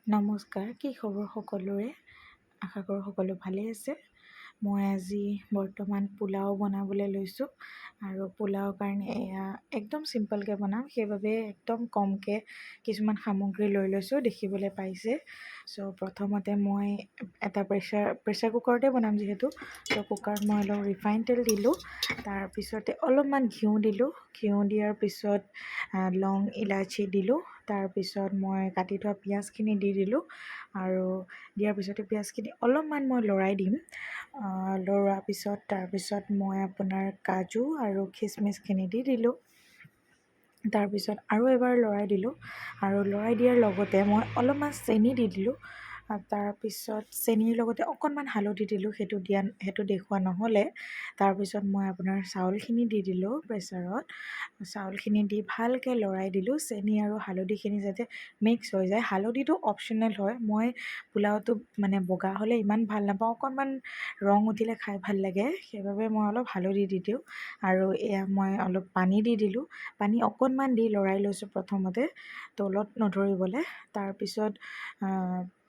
নমস্কাৰ, কি খবৰ সকলোৰে? আশা কৰোঁ সকলো ভালেই আছে। মই আজি বৰ্তমান পোলাও বনাবলৈ লৈছোঁ আৰু পোলাওৰ কাৰণে এয়া একদম চিম্পলকৈ বনাম, সেইবাবে একদম কমকৈ কিছুমান সামগ্ৰী লৈ লৈছোঁ, দেখিবলৈ পাইছে। চ' প্ৰথমতে মই এটা প্ৰেছাৰ কুকাৰতে বনাম যিহেতু, ত' কুকাৰত মই অলপ ৰিফাইন তেল দিলোঁ, তাৰপিছতে অলপমান ঘিউ দিলোঁ। ঘিউ দিয়াৰ পিছত লং ইলাচি দিলোঁ, তাৰপিছত মই কাটি থোৱা পিঁয়াজখিনি দি দিলোঁ আৰু দিয়াৰ পিছতে পিঁয়াজখিনি অলপমান মই লৰাই দিম। লৰোৱাৰ পিছত তাৰপিছত মই আপোনাৰ কাজু আৰু খিচমিচখিনি দি দিলোঁ। তাৰপিছত আৰু এবাৰ লৰাই দিলোঁ আৰু লৰাই দিয়াৰ লগতে মই অলপমান চেনি দি দিলোঁ। তাৰপিছত চেনিৰ লগতে অকণমান হালধি দিলোঁ, সেইটো দেখুওৱা নহ'লে। তাৰপিছত মই আপোনাৰ চাউলখিনি দি দিলোঁ প্ৰেছাৰত। চাউলখিনি দি ভালকৈ লৰাই দিলোঁ, চেনি আৰু হালধিখিনি যাতে মিক্স হৈ যায়। হালধিটো অপশ্যনেল হয়, মই পোলাওটো মানে বগা হ'লে ইমান ভাল নাপাওঁ, অকণমান ৰং উঠিলে খাই ভাল লাগে, সেইবাবে মই অলপ হালধি দি দিওঁ। আৰু এয়া মই অলপ পানী দি দিলোঁ, পানী অকণমান দি লৰাই লৈছোঁ প্ৰথমতে তলত নধৰিবলৈ। তাৰপিছত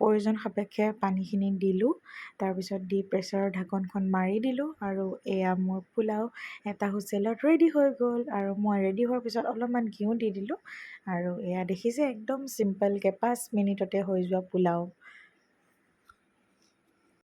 প্ৰয়োজন সাপেক্ষে পানীখিনি দিলোঁ, তাৰপিছত দি প্ৰেছাৰৰ ঢাকনখন মাৰি দিলোঁ আৰু এয়া মোৰ পোলাও এটা হুইচেলত ৰেডি হৈ গ'ল। আৰু মই ৰেডি হোৱাৰ পিছত অলপমান ঘিউ দি দিলোঁ আৰু এয়া দেখিছে একদম চিম্পলকৈ 5 মিনিটতে হৈ যোৱা পোলাও।